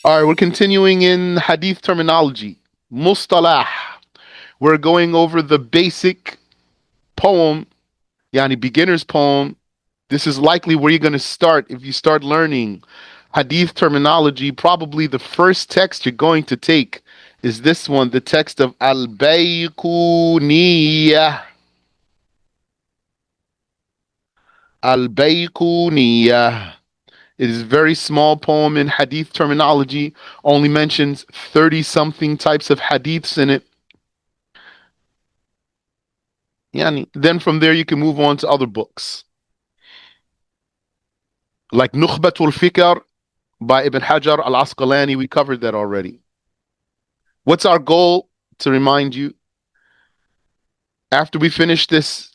All right, we're continuing in hadith terminology. Mustalah. We're going over the basic poem, yani beginner's poem. This is likely where you're going to start if you start learning hadith terminology. Probably the first text you're going to take is this one, the text of Al-Baykuniyah. Al-Baykuniyah. It is a very small poem in hadith terminology, only mentions 30 something types of hadiths in it. Yani, then from there you can move on to other books. Like Nukhbatul Fikr by Ibn Hajar al-Asqalani, we covered that already. What's our goal? To remind you, after we finish this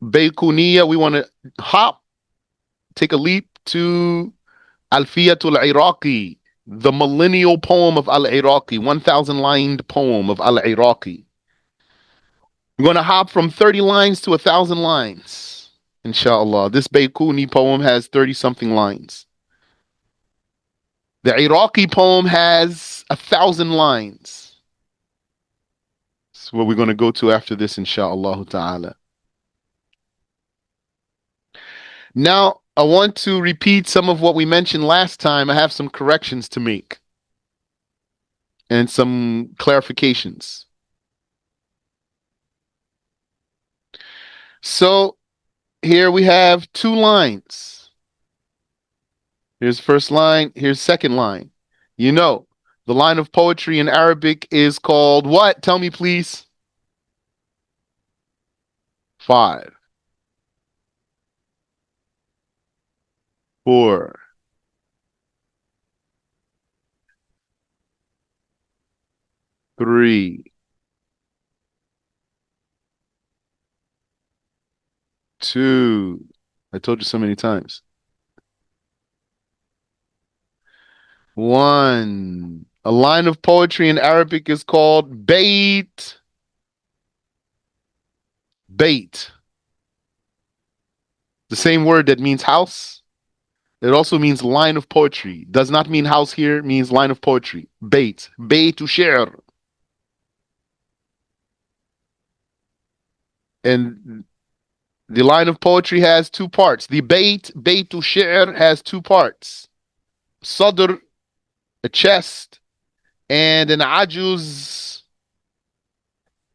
Baykuniya, we want to take a leap to Alfiyatul Iraqi, the millennial poem of Al-Iraqi, 1,000 lined poem of Al-Iraqi. We're going to hop from 30 lines to 1,000 lines, inshallah. This Baykuni poem has 30 something lines. The Iraqi poem has 1,000 lines. That's what we're going to go to after this, inshallah ta'ala. Now, I want to repeat some of what we mentioned last time. I have some corrections to make and some clarifications. So, here we have two lines. Here's first line, here's second line. You know, the line of poetry in Arabic is called what? Tell me, please. 5, 4, 3, 2. I told you so many times. 1. A line of poetry in Arabic is called bait. Bait. The same word that means house. It also means line of poetry. Does not mean house here, means line of poetry. Bait. Baytu shi'r. And the line of poetry has two parts. The baytu shi'r, has two parts. Sadr, a chest, and an ajuz,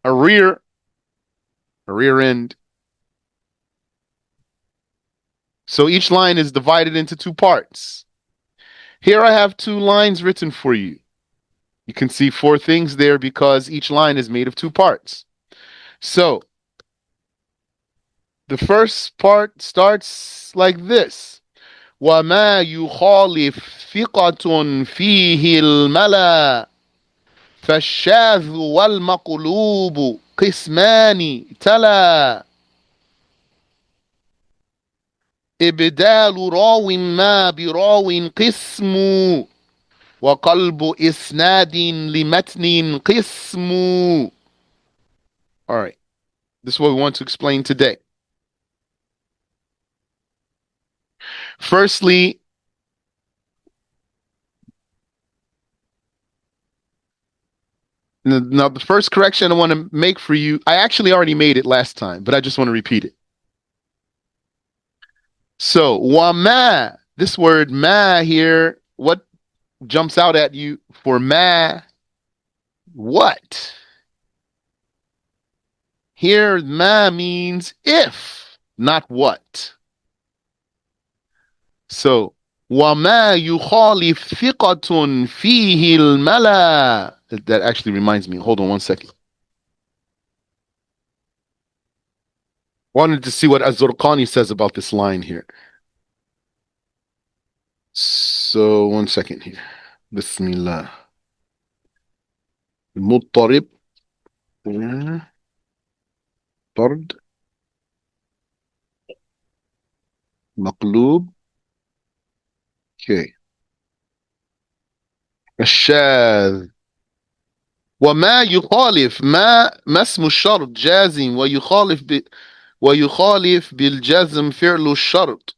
a rear end. So each line is divided into two parts. Here I have two lines written for you. You can see four things there because each line is made of two parts. So the first part starts like this. وما يخالف ثقة فيه الملا فالشاذ والمقلوب قسمان تلا إبدال راو ما براو قسم وقلب إسناد لمتن قسم. All right, this is what we want to explain today. Firstly, now the first correction I want to make for you, I actually already made it last time, but I just want to repeat it. So, wama, this word ma here, what jumps out at you for ma? What? Here, ma means if, not what. So, وَمَا يُخَالِفْ ثِقَةٌ فِيهِ الْمَلَا. That actually reminds me. Hold on one second. Wanted to see what Az-Zurqani says about this line here. So, one second here. Bismillah. مضطرب طرد مقلوب. Okay. الشاذ. وما يخالف ما اسم الشرط جازم ويخالف بالجزم فعل الشرط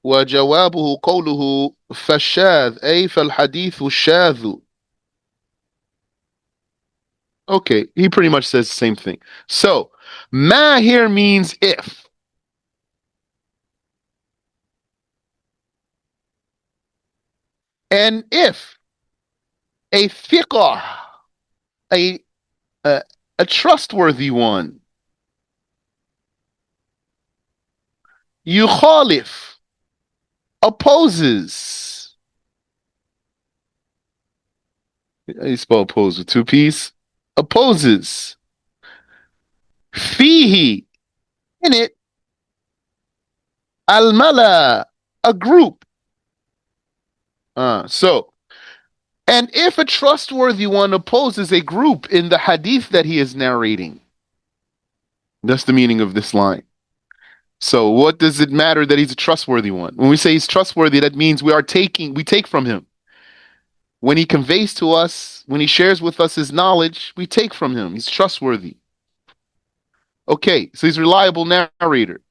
وجوابه قوله فالشاذ أي فالحديث الشاذ. Okay, he pretty much says the same thing. So, ma here means if. And if a thiqah, a, a, a trustworthy one, yukhalif, opposes. How you spell oppose with two P's? Opposes. Fihi, in it, al-mala, a group. So, and if a trustworthy one opposes a group in the hadith that he is narrating, that's the meaning of this line. So, what does it matter that he's a trustworthy one? When we say he's trustworthy, that means we take from him. When he conveys to us, when he shares with us his knowledge, we take from him. He's trustworthy. Okay, so he's a reliable narrator.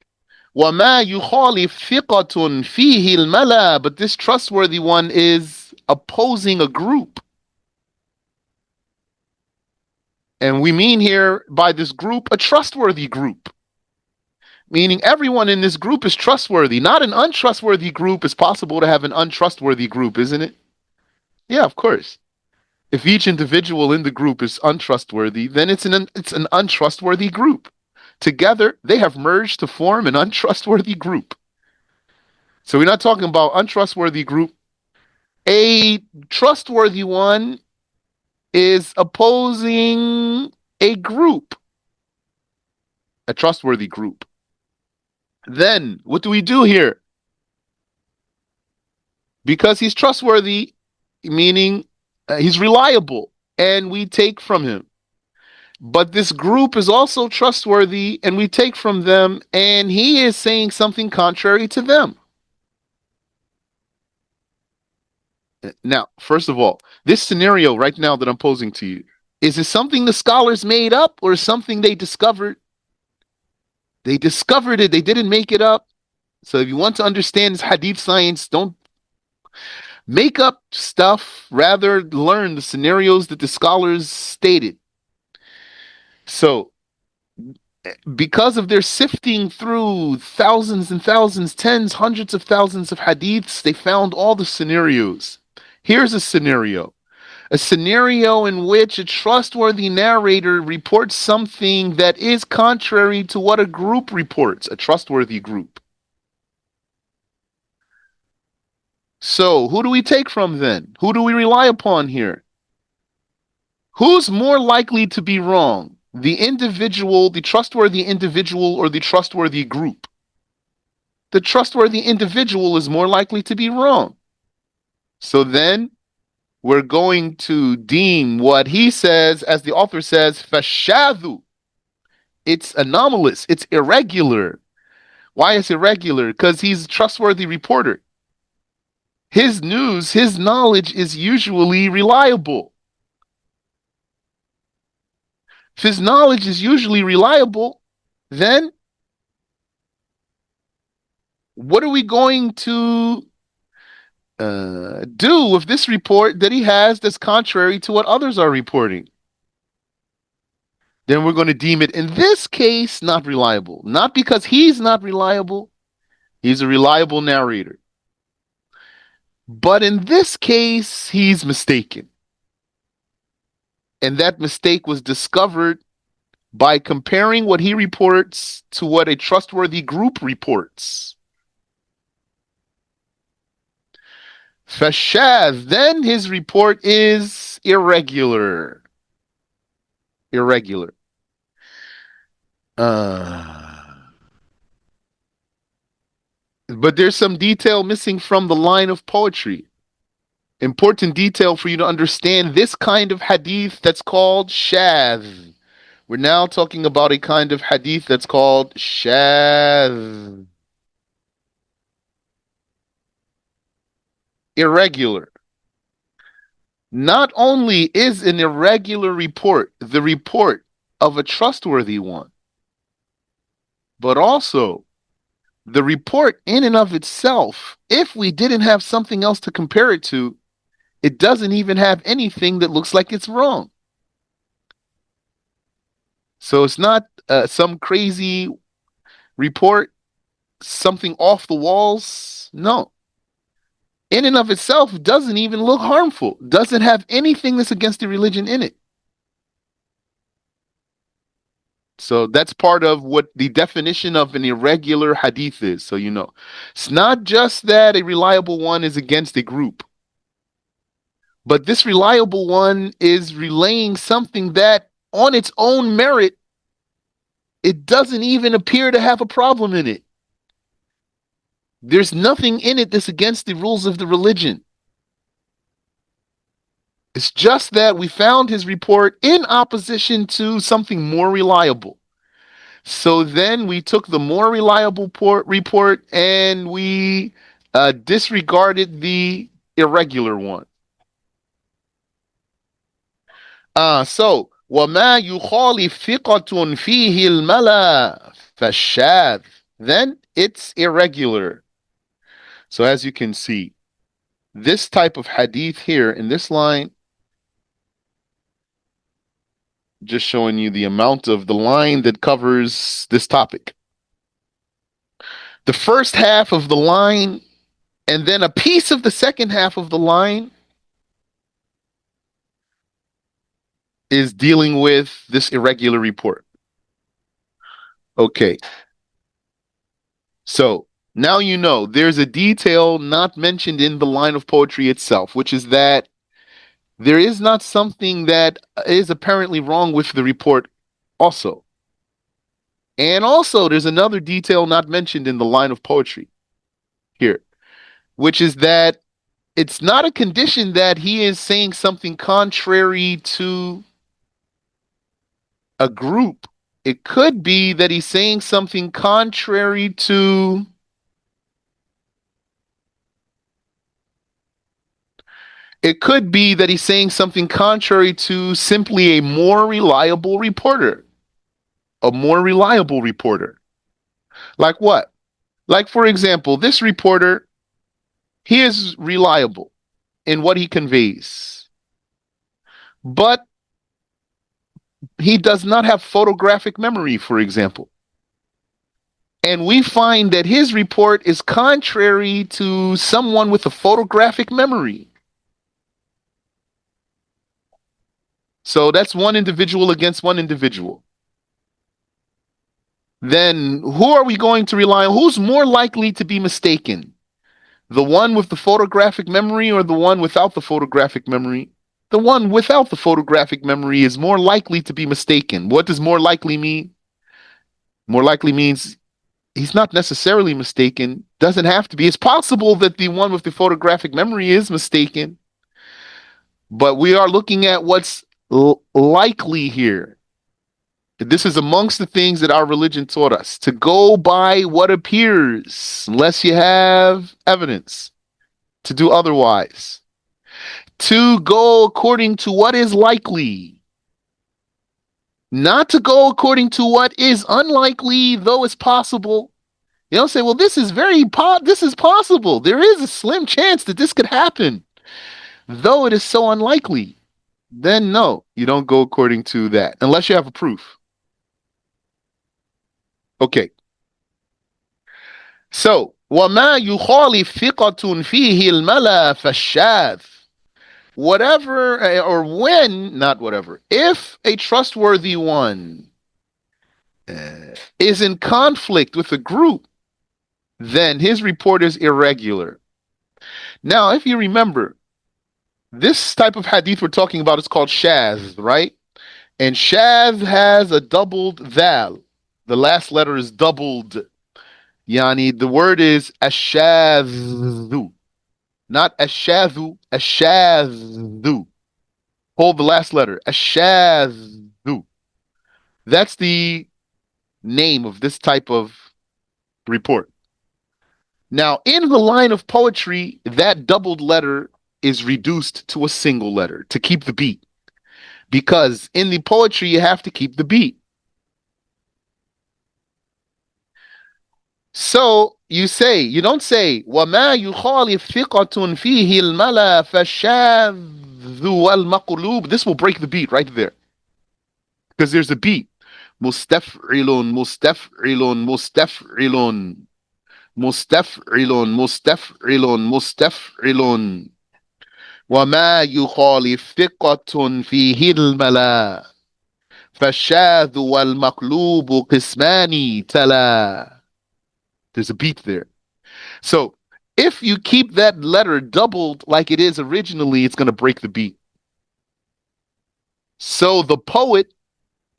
وَمَا يُخَالِفْ ثِقَةٌ فِيهِ الْمَلَى. But this trustworthy one is opposing a group. And we mean here by this group, a trustworthy group. Meaning everyone in this group is trustworthy. Not an untrustworthy group. It's possible to have an untrustworthy group, isn't it? Yeah, of course. If each individual in the group is untrustworthy, then it's an untrustworthy group. Together, they have merged to form an untrustworthy group. So we're not talking about untrustworthy group. A trustworthy one is opposing a group, a trustworthy group. Then what do we do here? Because he's trustworthy, meaning he's reliable, and we take from him. But this group is also trustworthy, and we take from them, and he is saying something contrary to them. Now, first of all, this scenario right now that I'm posing to you, is it something the scholars made up or something they discovered? They discovered it, they didn't make it up. So if you want to understand this hadith science, don't make up stuff, rather learn the scenarios that the scholars stated. So because of their sifting through thousands and thousands, tens, hundreds of thousands of hadiths, they found all the scenarios. Here's a scenario in which a trustworthy narrator reports something that is contrary to what a group reports, a trustworthy group. So, who do we take from then? Who do we rely upon here? Who's more likely to be wrong? The individual, the trustworthy individual, or the trustworthy group? The trustworthy individual is more likely to be wrong. So then we're going to deem what he says, as the author says, fashadhu. It's anomalous. It's irregular. Why is it irregular? Because he's a trustworthy reporter. His news, his knowledge is usually reliable. If his knowledge is usually reliable, then what are we going to do with this report that he has that's contrary to what others are reporting? Then we're going to deem it, in this case, not reliable. Not because he's not reliable, he's a reliable narrator. But in this case, he's mistaken. And that mistake was discovered by comparing what he reports to what a trustworthy group reports. Fashadh, then his report is irregular. Irregular. But there's some detail missing from the line of poetry. Important detail for you to understand this kind of hadith that's called shadh. We're now talking about a kind of hadith that's called shadh. Irregular. Not only is an irregular report the report of a trustworthy one, but also The report in and of itself, if we didn't have something else to compare it to, it doesn't even have anything that looks like it's wrong. So it's not some crazy report, something off the walls. No. In and of itself doesn't even look harmful, doesn't have anything that's against the religion in it. So that's part of what the definition of an irregular hadith is. So you know, it's not just that a reliable one is against a group, but this reliable one is relaying something that on its own merit, it doesn't even appear to have a problem in it. There's nothing in it that's against the rules of the religion. It's just that we found his report in opposition to something more reliable. So then we took the more reliable report and we disregarded the irregular one. So وَمَا يُخَالِفْ ثِقَةٌ فِيهِ الْمَلَى فَالشَّاذ. Then it's irregular. So as you can see, this type of hadith here in this line, just showing you the amount of the line that covers this topic. The first half of the line and then a piece of the second half of the line is dealing with this irregular report. Okay. So now you know there's a detail not mentioned in the line of poetry itself, which is that there is not something that is apparently wrong with the report also. And also, there's another detail not mentioned in the line of poetry here, which is that it's not a condition that he is saying something contrary to a group. It could be that he's saying something contrary to it could be that he's saying something contrary to simply a more reliable reporter. A more reliable reporter. Like what? Like, for example, this reporter, he is reliable in what he conveys, but he does not have photographic memory, for example. And we find that his report is contrary to someone with a photographic memory. So that's one individual against one individual. Then who are we going to rely on? Who's more likely to be mistaken? The one with the photographic memory or the one without the photographic memory? The one without the photographic memory is more likely to be mistaken. What does more likely mean? More likely means he's not necessarily mistaken. Doesn't have to be. It's possible that the one with the photographic memory is mistaken, but we are looking at what's likely here. This is amongst the things that our religion taught us to go by what appears, unless you have evidence to do otherwise. To go according to what is likely, not to go according to what is unlikely, though it's possible. You don't say, well, this is this is possible. There is a slim chance that this could happen, though it is so unlikely. Then no, you don't go according to that unless you have a proof. Okay. So, وَمَا يُخَالِفْ ثِقَةٌ فِيهِ الْمَلَى فَالشَّاذ. Whatever, or when, not whatever, if a trustworthy one is in conflict with a group, then his report is irregular. Now, if you remember, this type of hadith we're talking about is called Shaadhdh, right? And Shaadhdh has a doubled dhal. The last letter is doubled. Yani, the word is ashadhu, not ashadhu, ashadhu. Hold the last letter, ashadhu. That's the name of this type of report. Now, in the line of poetry, that doubled letter is reduced to a single letter to keep the beat. Because in the poetry, you have to keep the beat. So you don't say وما يخالف ثقة فيه الملا فالشاذ والمقلوب. This will break the beat right there because there's a beat. مستفعل مستفعل مستفعل مستفعل مستفعل مستفعل وما يخالف ثقة فيه الملا فالشاذ والمقلوب قسمان تلا. There's a beat there. So if you keep that letter doubled like it is originally, it's going to break the beat. So the poet,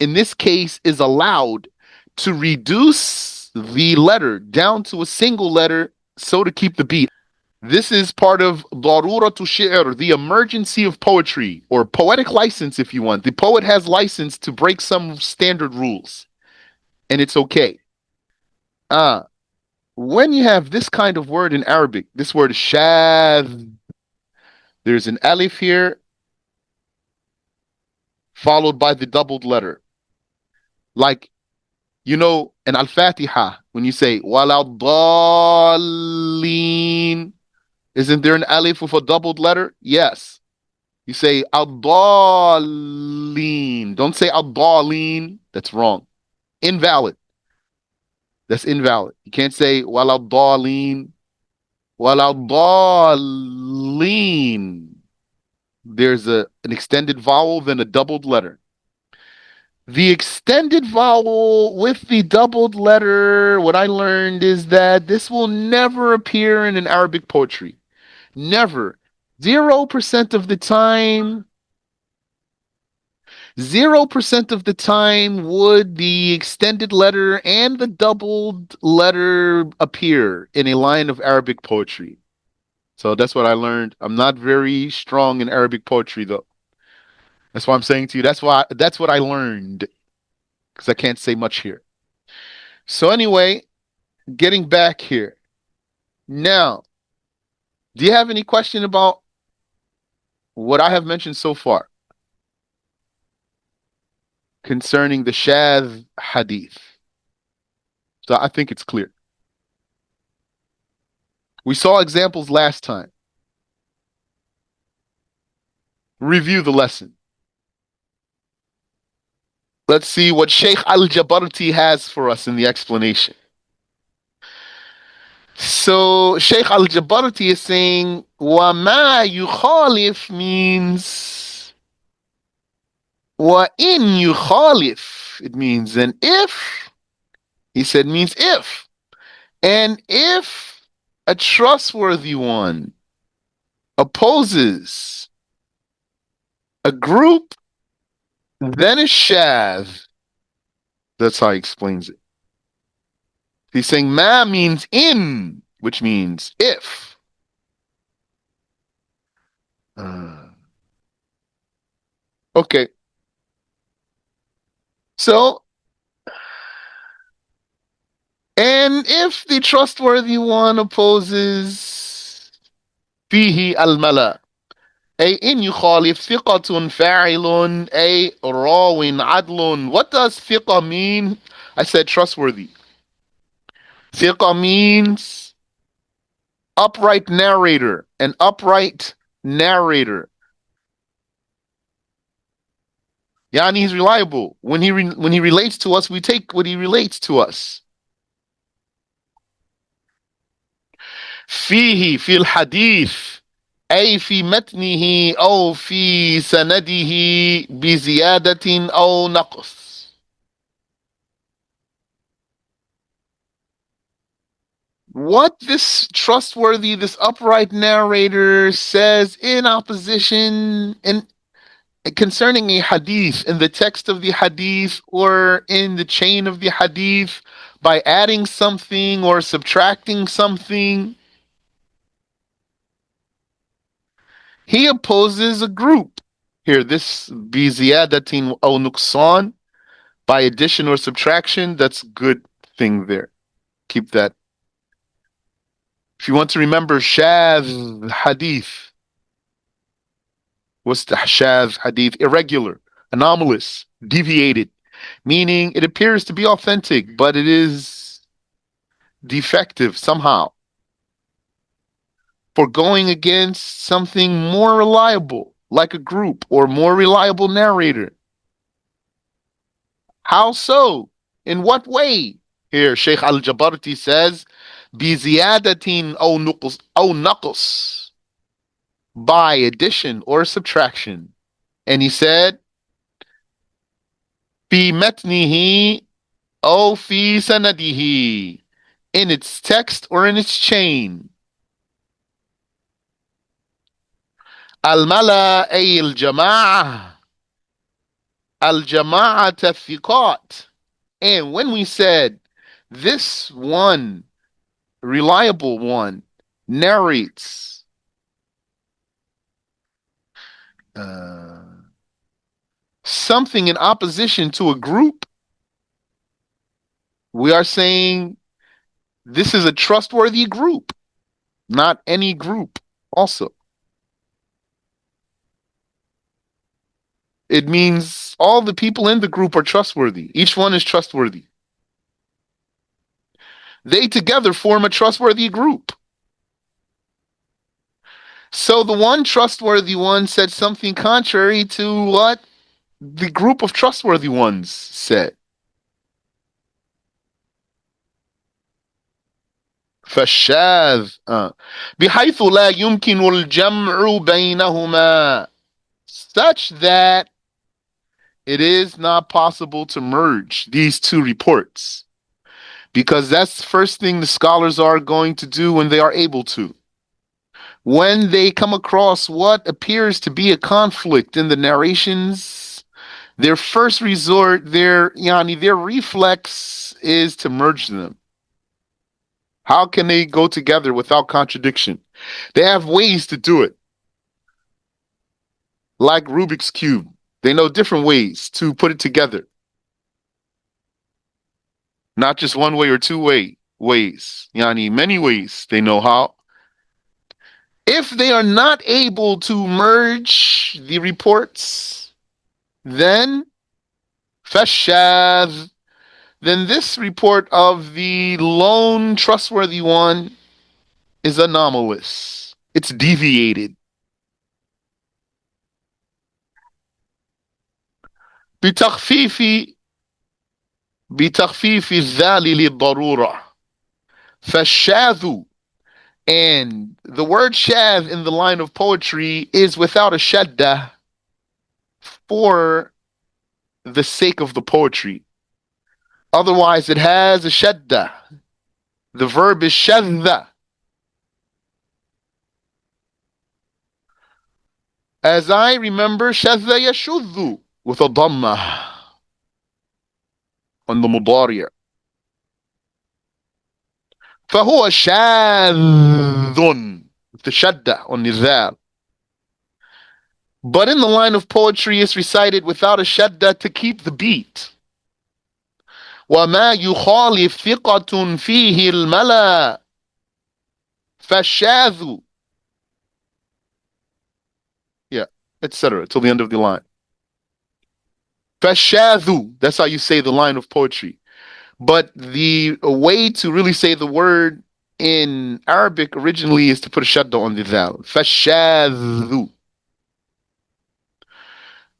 in this case, is allowed to reduce the letter down to a single letter so to keep the beat. This is part of daruratu shi'r, the emergency of poetry, or poetic license if you want. The poet has license to break some standard rules, and it's okay. Uh, when you have this kind of word in Arabic, this word shadh, there's an alif here, followed by the doubled letter. Like, an al-Fatiha, when you say, waladdallin, isn't there an alif with a doubled letter? Yes. You say ad-dallin. Don't say ad-dallin. That's wrong. Invalid. That's invalid. You can't say waladdallin. Waladdallin. There's an extended vowel, then a doubled letter. The extended vowel with the doubled letter, what I learned is that this will never appear in an Arabic poetry. Never. 0% of the time, 0% of the time would the extended letter and the doubled letter appear in a line of Arabic poetry. So that's what I learned. I'm not very strong in Arabic poetry though. That's why I'm saying to you. That's what I learned because I can't say much here. So anyway, getting back here. Now, do you have any question about what I have mentioned so far concerning the Shaadhdh hadith? So I think it's clear. We saw examples last time. Review the lesson. Let's see what Sheikh Al-Jabarti has for us in the explanation. So Sheikh Al-Jabarti is saying, وَمَا يُخَالِف means وَإِن يُخَالِف. It means and if. He said means if. And if a trustworthy one opposes a group, then it's shadh. That's how he explains it. He's saying ma means in, which means if. Okay. So, and if the trustworthy one opposes fihi al-mala, أي إن يخالف ثقة فاعل أي راو عدل. What does ثقة mean? I said trustworthy. ثقة means upright narrator, an upright narrator. Yani he's reliable. When he relates to us, we take what he relates to us. فيه في الحديث أي في متنه أو في سنده بزيادة أو نقص. What this trustworthy, this upright narrator says in opposition and concerning a hadith, in the text of the hadith or in the chain of the hadith, by adding something or subtracting something, he opposes a group. Here, this biziyadatin aw nuqsan, by addition or subtraction, that's good thing there. Keep that. If you want to remember shadh hadith, what's the shadh hadith? Irregular, anomalous, deviated, meaning it appears to be authentic, but it is defective somehow for going against something more reliable, like a group or more reliable narrator. How so? In what way? Here, Sheikh Al-Jabarti says, بزيادة أو نقص, by addition or subtraction. And he said, في متنه أو في سنده, in its text or in its chain. الملا أي الجماعة, الجماعة الثقات. And when we said this one, reliable one, narrates uh, something in opposition to a group, we are saying this is a trustworthy group, not any group. Also, it means all the people in the group are trustworthy. Each one is trustworthy. They together form a trustworthy group. So the one trustworthy one said something contrary to what the group of trustworthy ones said. فالشاذ بحيث لا يمكن الجمع بينهما, such that it is not possible to merge these two reports, because that's the first thing the scholars are going to do when they are able to. When they come across what appears to be a conflict in the narrations, their first resort, their reflex is to merge them. How can they go together without contradiction? They have ways to do it, like Rubik's Cube. They know different ways to put it together, not just one way or ways. Many ways they know how. If they are not able to merge the reports, then fashad, then this report of the lone trustworthy one is anomalous. It's deviated. بتخفيف بتخفيف الذال للضرورة. فالشاذ, and the word shadh in the line of poetry is without a shadda for the sake of the poetry. Otherwise, it has a shadda. The verb is shadda. As I remember, shadda yashuddu with a dhamma on the mudari'. فهو شاذ with the shadda on the zal. But in the line of poetry, it's recited without a shadda to keep the beat. وما يخالف ثقة فيه الملا فالشاذ. Yeah, etc. till the end of the line. فالشاذ, that's how you say the line of poetry. But the way to really say the word in Arabic originally is to put a shadda on the dhal. فالشاذ.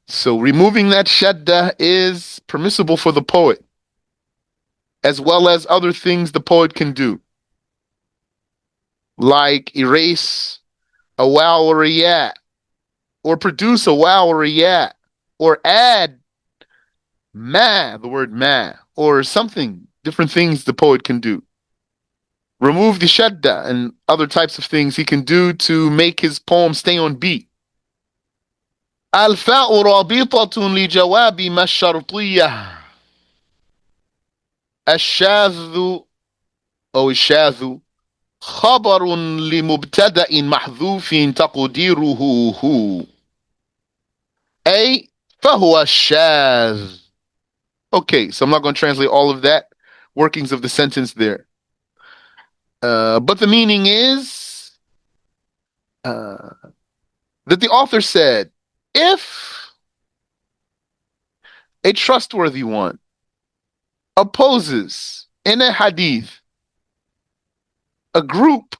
So removing that shadda is permissible for the poet, as well as other things the poet can do, like erase a waw or a ya, or produce a waw or a ya, or add the word ma, or something, different things the poet can do. Remove the shadda and other types of things he can do to make his poem stay on beat. الفاء رابطة لجواب ما الشرطية. الشاذ أو الشاذ خبر لمبتدأ محذوف تقديره هو، أي فهو الشاذ. Okay, so I'm not going to translate all of that workings of the sentence there. But the meaning is uh, that the author said, if a trustworthy one opposes in a hadith a group.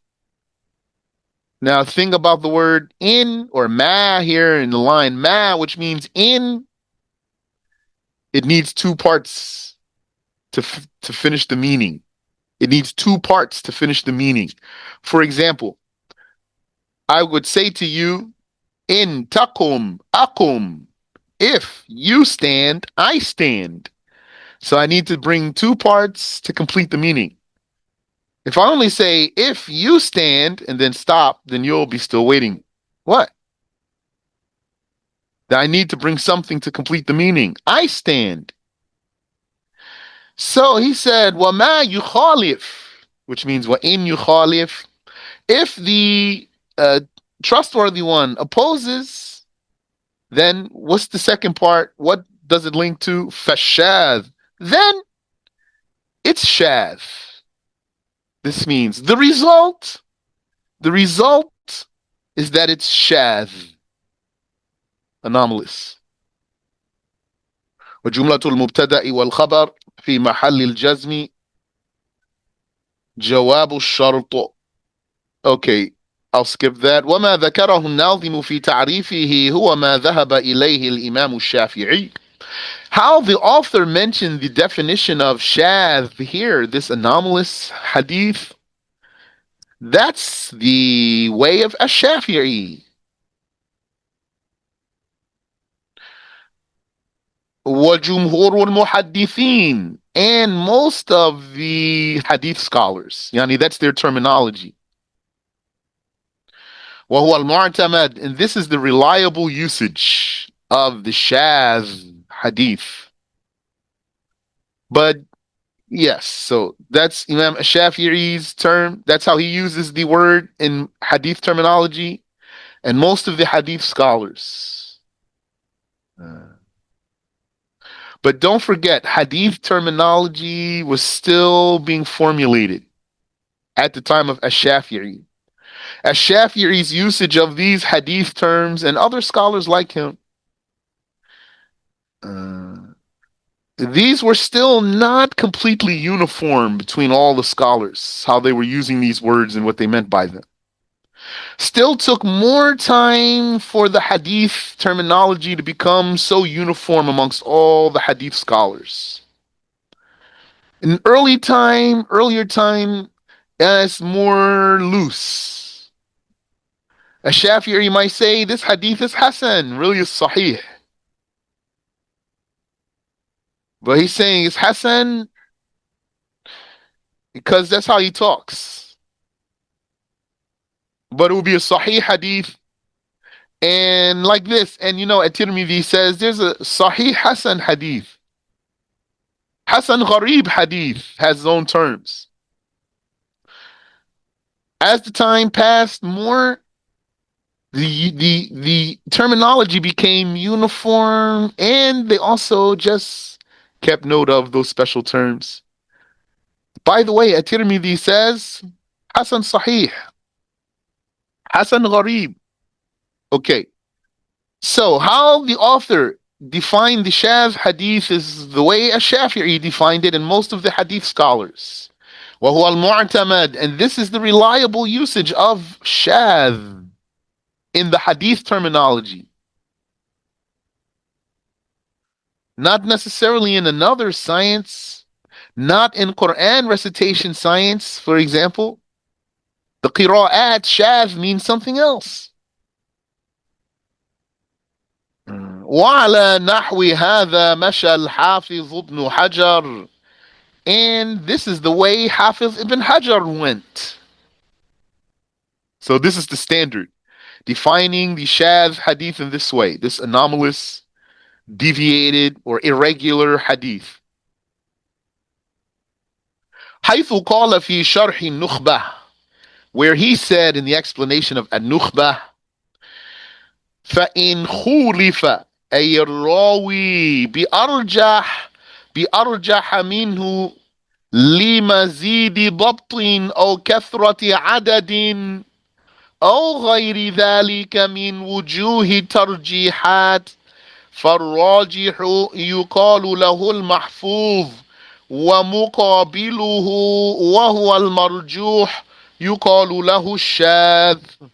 Now think about the word in or ma here in the line ma, which means in. It needs two parts to finish the meaning. It needs two parts to finish the meaning. For example, I would say to you, in takum akum. If you stand, I stand. So I need to bring two parts to complete the meaning. If I only say, if you stand and then stop, then you'll be still waiting. What? I need to bring something to complete the meaning. I stand. So he said, وَمَا يُخَالِفْ, which means وَإِن يُخَالِفْ. If the uh, trustworthy one opposes, then what's the second part? What does it link to? فَشَاذ. Then it's shadh. This means the result is that it's shadh, anomalous. وجملة المبتدأ والخبر في محل الجزم جواب الشرط. Okay, I'll skip that. وما ذكره الناظم في تعريفه هو ما ذهب إليه الإمام الشافعي. How the author mentioned the definition of shadh here, this anomalous hadith, that's the way of ash-Shafi'i. وجمهور المحدثين, and most of the hadith scholars. Yani that's their terminology. وهو المعتمد, and this is the reliable usage of the shadh hadith. But yes, so that's Imam Shafi'i's term. That's how he uses the word in hadith terminology, and most of the hadith scholars. But don't forget, hadith terminology was still being formulated at the time of Ash-Shafi'i. Ash-Shafi'i's usage of these hadith terms and other scholars like him, uh, these were still not completely uniform between all the scholars, how they were using these words and what they meant by them. Still took more time for the hadith terminology to become so uniform amongst all the hadith scholars. In earlier time, it's more loose. A Shafi'i might say this hadith is Hasan, really is Sahih. But he's saying it's Hasan because that's how he talks. But it would be a Sahih hadith. And like this, and At-Tirmidhi says there's a Sahih Hasan hadith. Hasan Gharib hadith has its own terms. As the time passed, more the terminology became uniform, and they also just kept note of those special terms. By the way, At-Tirmidhi says Hasan Sahih, Hasan Gharib. Okay, so how the author defined the Shadh hadith is the way Ash-Shafi'i defined it, and most of the hadith scholars. وهو المعتمد, and this is the reliable usage of Shadh in the hadith terminology. Not necessarily in another science, not in Quran recitation science, for example. The qira'at, shadh, means something else. وعلى نحو هذا مشى الحافظ ابن حجر, and this is the way Hafiz ibn Hajar went. So this is the standard, defining the shadh hadith in this way, this anomalous, deviated, or irregular hadith. حيث قال في شرح النخبة, where he said in the explanation of النخبة, فإن خولف أي الراوي بأرجح منه لمزيد ضبط أو كثرة عدد أو غير ذلك من وجوه ترجيحات, فالراجح يقال له المحفوظ ومقابله وهو المرجوح يقال له الشاذ.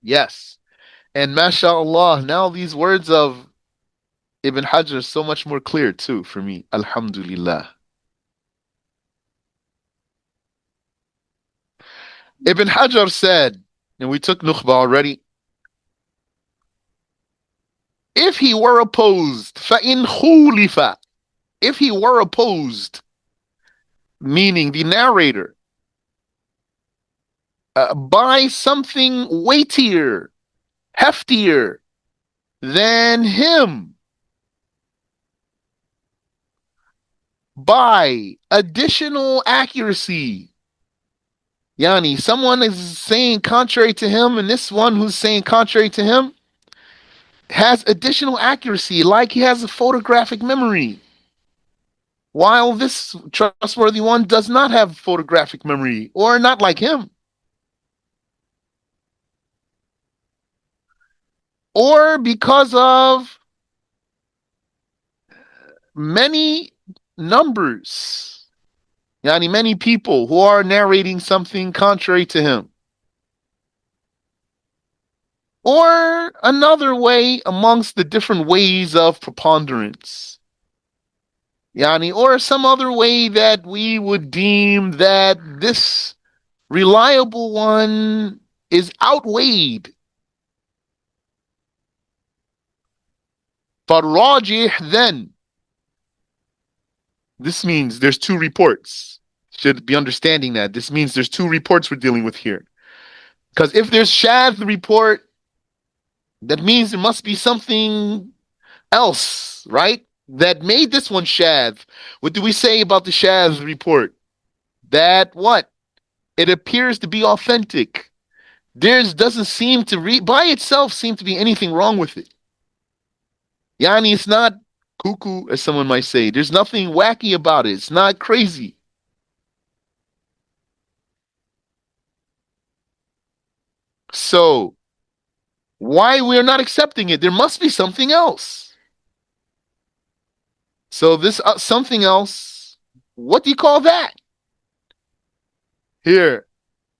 Yes. And mashallah, now these words of Ibn Hajar are so much more clear too for me. Alhamdulillah. Ibn Hajar said, and we took Nukhba already, if he were opposed, فَإِنْ خُولِفَ, if he were opposed, meaning the narrator, by something weightier, heftier than him, by additional accuracy. Yani, someone is saying contrary to him, and this one who's saying contrary to him has additional accuracy, like he has a photographic memory, while this trustworthy one does not have photographic memory, or not like him, or because of many numbers, yani many people who are narrating something contrary to him. Or another way amongst the different ways of preponderance. Yani, or some other way that we would deem that this reliable one is outweighed. فالراجح then, this means there's two reports. Should be understanding that. This means there's two reports we're dealing with here. Because if there's Shaadhdh report, that means there must be something else, right? That made this one Shaadhdh. What do we say about the Shaadhdh report? That what? It appears to be authentic. There doesn't seem to by itself seem to be anything wrong with it. Yani, it's not cuckoo, as someone might say. There's nothing wacky about it. It's not crazy. So why we're not accepting it? There must be something else. So this something else, what do you call that? Here,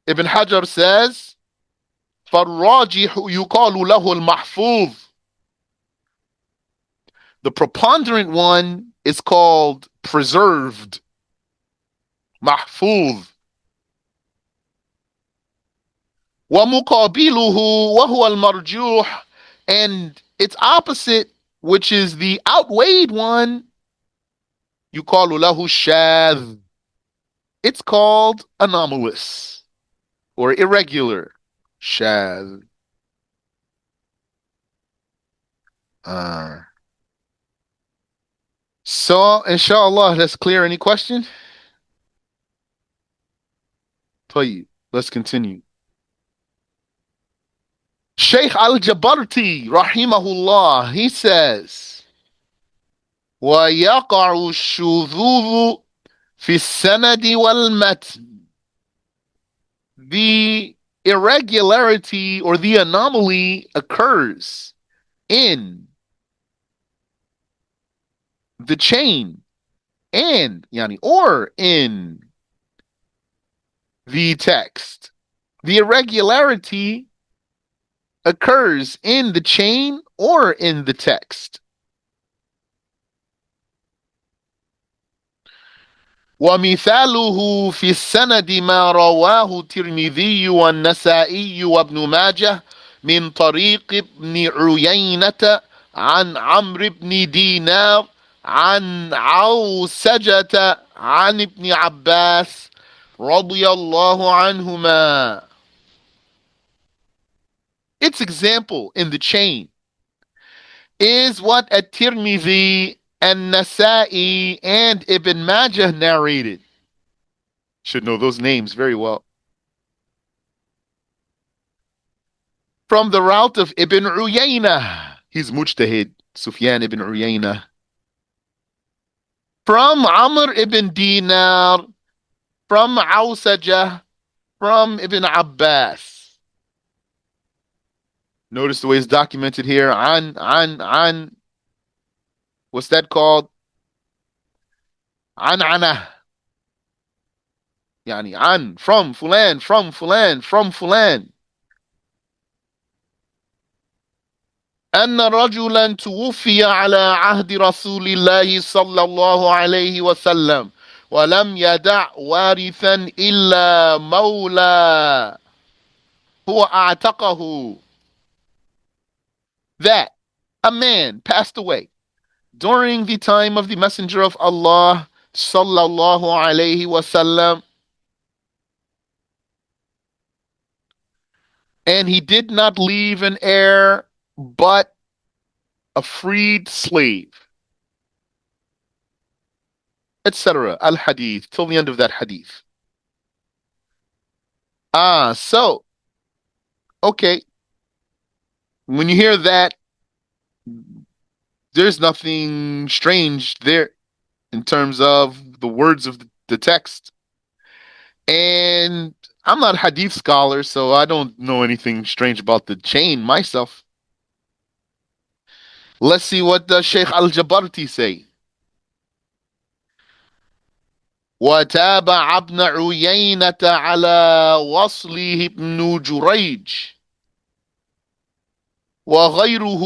Ibn Hajar says, فَالرَّاجِحُ يُقَالُ لَهُ الْمَحْفُوظ. The preponderant one is called preserved. Mahfuz. وَمُقَابِلُهُ وَهُوَ الْمَرْجُوحِ. And its opposite, which is the outweighed one, يُقَالُ لَهُ الشاذ. It's called anomalous or irregular. Shadh. Uh, so, inshallah, that's clear. Any question? طيب, let's continue. Sheikh Al-Jabarti, rahimahullah, he says, وَيَقَعُ الشُّذُوذُ فِي السَّنَدِ وَالْمَتْنِ. The irregularity or the anomaly occurs in the chain and, yani, or in the text. The irregularity occurs in the chain or in the text. ومثاله في السند ما رواه الترمذي والنسائي وابن ماجه من طريق ابن عيينة عن عمرو بن دينار عن عوسجة عن ابن عباس رضي الله عنهما. Its example in the chain is what at-Tirmidhi and Nasa'i and Ibn Majah narrated. Should know those names very well. From the route of Ibn Uyayna. He's Mujtahid, Sufyan ibn Uyayna. From Amr ibn Dinar. From Awsajah. From Ibn Abbas. Notice the way it's documented here. An. What's that called? An'ana. يعني عن from فلان from فلان from فلان أن رجلا توفي على عهد رسول الله صلى الله عليه وسلم ولم يدع وارثا إلا مولى هو أعتقه. That a man passed away during the time of the Messenger of Allah sallallahu alayhi wasallam, and he did not leave an heir but a freed slave, etc. Al Hadith, till the end of that hadith. So, okay, when you hear that, there's nothing strange there in terms of the words of the text. And I'm not a hadith scholar, so I don't know anything strange about the chain myself. Let's see what the Sheikh Al-Jabarti say. وتابع ابن عيينة على وصله ابن جريج وغيره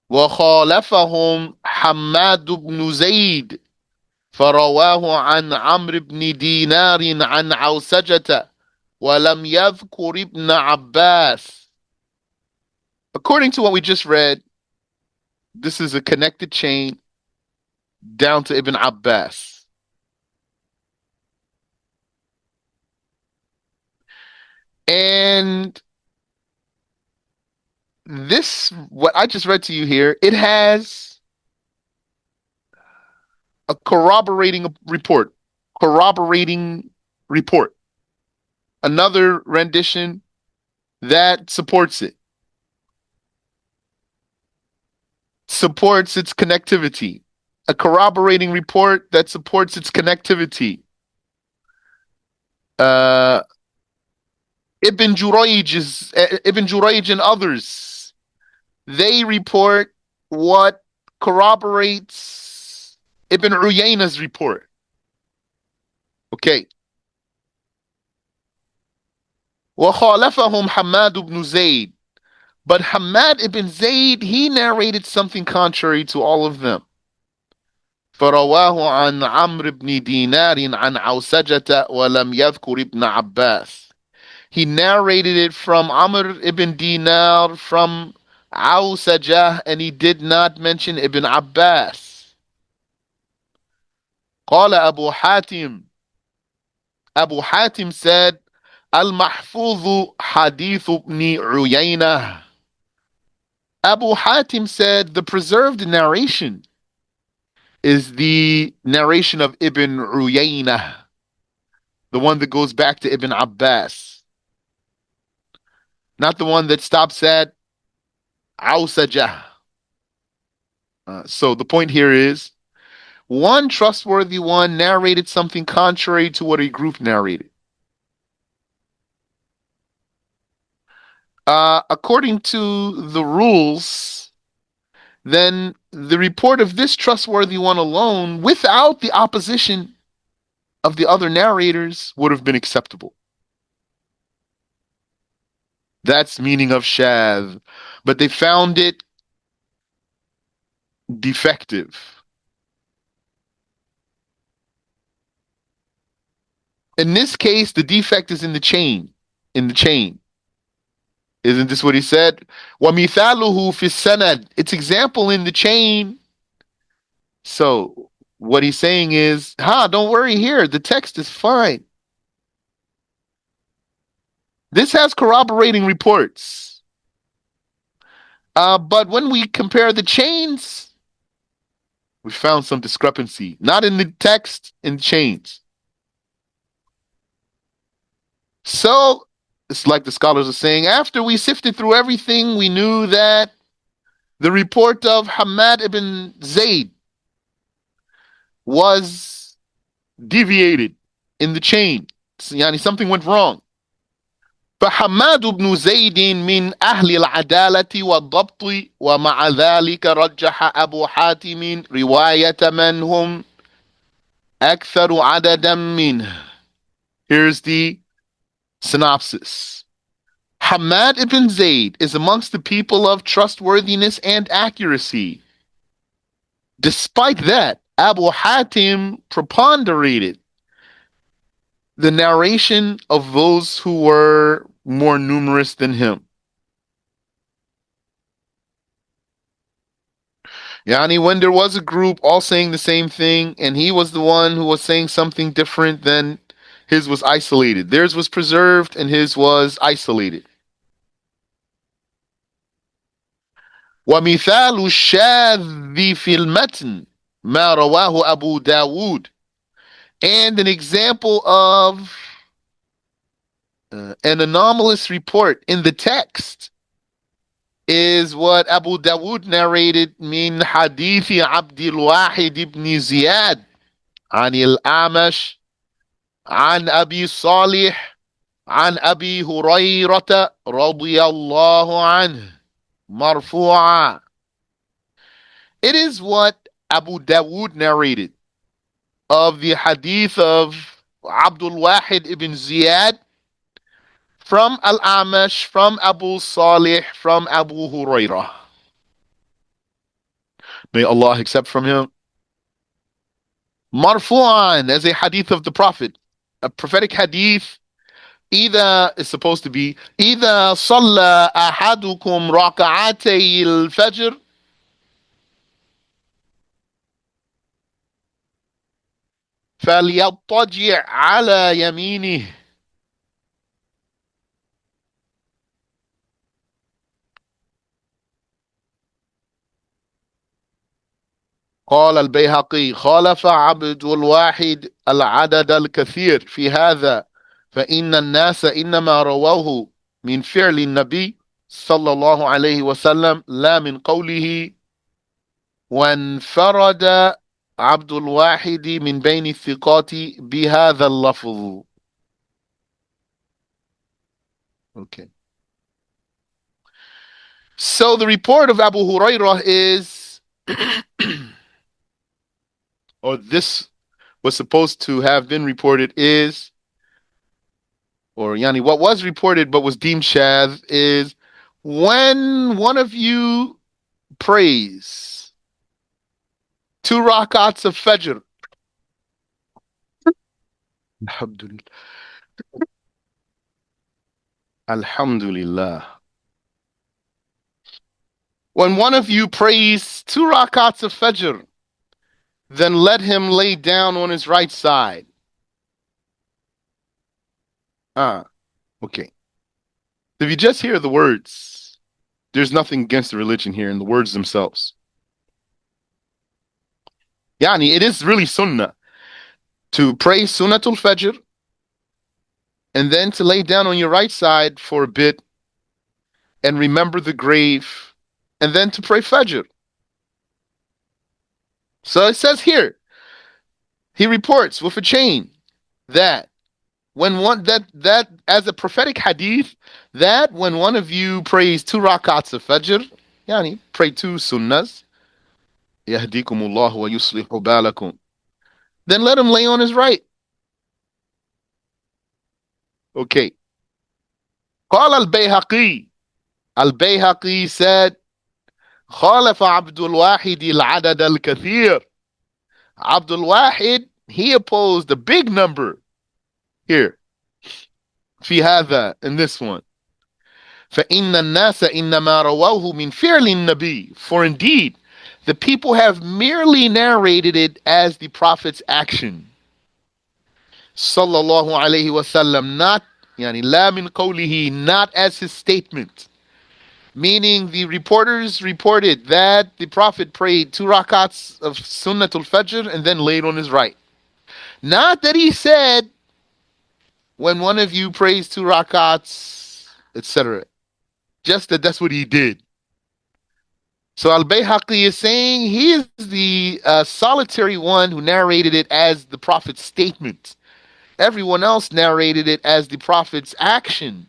وخالفهم حماد بن زيد فرواه عن عمرو بن دينار عن عوسجة ولم يذكر ابن عباس. According to what we just read, this is a connected chain down to Ibn Abbas. And this, what I just read to you here, it has a corroborating report, another rendition that supports it, supports its connectivity, a corroborating report that supports its connectivity. Uh, Ibn Jurayj and others, they report what corroborates Ibn Uyayna's report. Okay. وخالفهم حماد بن زيد. But Hamad ibn Zayd, he narrated something contrary to all of them. فرواه عن عمرو بن دينار عن عوسجة ولم يذكر ابن عباس. He narrated it from Amr ibn Dinar from Awsajah, and he did not mention Ibn Abbas. قال أبو حاتم. Abu Hatim said, Al-Mahfuz Hadith ibn Uyayna. Abu Hatim said, the preserved narration is the narration of Ibn Uyayna, the one that goes back to Ibn Abbas, not the one that stops at Awsajah. So the point here is, one trustworthy one narrated something contrary to what a group narrated. According to the rules, then the report of this trustworthy one alone, without the opposition of the other narrators, would have been acceptable. That's meaning of Shaadhdh. But they found it defective. In this case, the defect is in the chain. In the chain. Isn't this what he said? وَمِثَالُهُ فِي السَّنَدِ. Its example in the chain. So what he's saying is, don't worry here. The text is fine. This has corroborating reports. But when we compare the chains, we found some discrepancy. Not in the text, in the chains. So, it's like the scholars are saying, after we sifted through everything, we knew that the report of Hamad ibn Zayd was deviated in the chain. Yani something went wrong. فحماد بن زيد من أهل العدالة والضبط ومع ذلك رجح أبو حاتم رواية من هم أكثر عددا منه. Here's the synopsis. Hamad ibn Zayd is amongst the people of trustworthiness and accuracy. Despite that, Abu Hatim preponderated the narration of those who were more numerous than him. Yani, when there was a group all saying the same thing, and he was the one who was saying something different, then his was isolated. Theirs was preserved, and his was isolated. ومثال الشاذ في المتن ما رواه أبو داود. And an example of an anomalous report in the text is what Abu Dawood narrated من حديث عبد الواحد بن زياد عن الأعمش عن أبي صالح عن أبي هريرة رضي الله عنه مرفوعا. It is what Abu Dawood narrated of the hadith of Abdul Wahid ibn Ziyad from Al-Amash, from Abu Salih, from Abu Hurairah. May Allah accept from him. Marfu'an, as a hadith of the Prophet, a prophetic hadith. Either is supposed to be إذا صلى أحدكم ركعتي الفجر فليضطجع على يمينه. قال البيهقي خالف عبد الواحد العدد الكثير في هذا فإن الناس إنما رووه من فعل النبي صلى الله عليه وسلم لا من قوله وانفرد عبد الواحد من بين الثقات بهذا اللفظ. Okay. So the report of Abu Hurairah is, or this was supposed to have been reported is, or Yani, what was reported but was deemed shadh is when one of you prays 2 rakats of Fajr. Alhamdulillah. Alhamdulillah. When one of you prays 2 rakats of Fajr, then let him lay down on his right side. Okay. If you just hear the words, there's nothing against the religion here in the words themselves. Yani, it is really sunnah to pray Sunnatul Fajr and then to lay down on your right side for a bit and remember the grave and then to pray Fajr. So it says here, he reports with a chain that when one that as a prophetic hadith, that when one of you prays 2 rakats of Fajr, yani pray 2 sunnahs, yahdikumullah wa yuslihu balakum, then let him lay on his right. Okay. قال البيهقي. Al-Bayhaqi said, خالف عبد الواحد العدد الكثير. Abdul Wahid, he opposed a big number here. في هذا, in this one. فإن الناس إنما رووه من فعل النبي. For indeed, the people have merely narrated it as the Prophet's action. Sallallahu alayhi wasallam, not يعني لا من قوله, not as his statement. Meaning the reporters reported that the Prophet prayed 2 rakats of Sunnatul Fajr and then laid on his right. Not that he said, when one of you prays 2 rakats, etc. Just that that's what he did. So Al-Bayhaqi is saying he is the solitary one who narrated it as the Prophet's statement. Everyone else narrated it as the Prophet's action.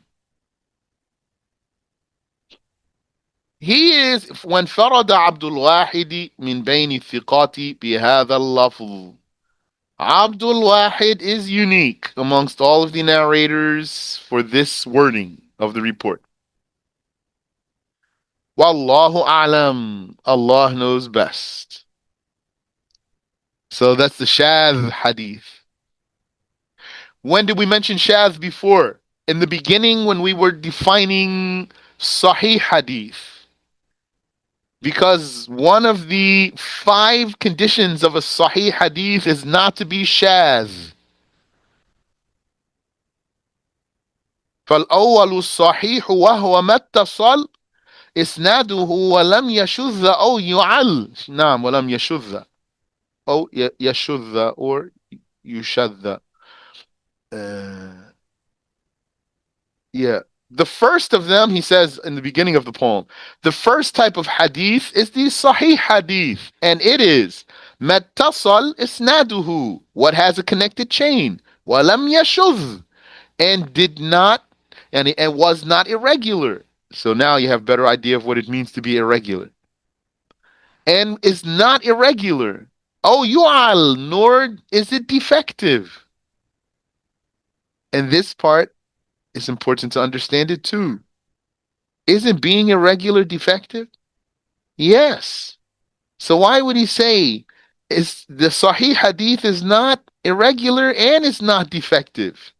He is when فرد عبد الواحد من بين الثقات بهذا اللفظ. Abdul Wahid is unique amongst all of the narrators for this wording of the report. Wallahu a'lam. Allah knows best. So that's the Shaadhdh hadith. When did we mention Shaadhdh before? In the beginning when we were defining Sahih hadith. Because one of the five conditions of a Sahih hadith is not to be Shadh. فالأول الصحيح وهو ما اتصل إسناده ولم يشذ أو يعل. نعم ولم يشذ أو يشذ or يشذ. Uh, yeah. The first of them, he says in the beginning of the poem, the first type of hadith is the Sahih hadith, and it is متصل إسناده, what has a connected chain, ولم يشذ, and did not, and was not irregular. So now you have a better idea of what it means to be irregular. And is not irregular. Oh, yu'al, nor is it defective. And this part is important to understand it too. Isn't being irregular defective? Yes. So why would he say is the Sahih Hadith is not irregular and it's not defective?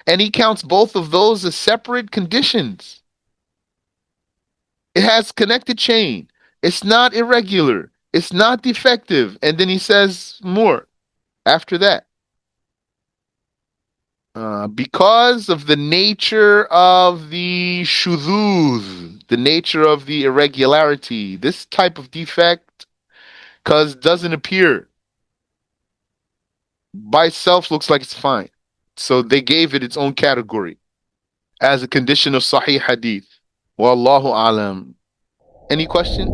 And he counts both of those as separate conditions. It has connected chain. It's not irregular. It's not defective. And then he says more after that. Because of the nature of the shuduz, the nature of the irregularity, this type of defect, because doesn't appear by itself, looks like it's fine. So they gave it its own category as a condition of Sahih Hadith. Wallahu alam. Any question?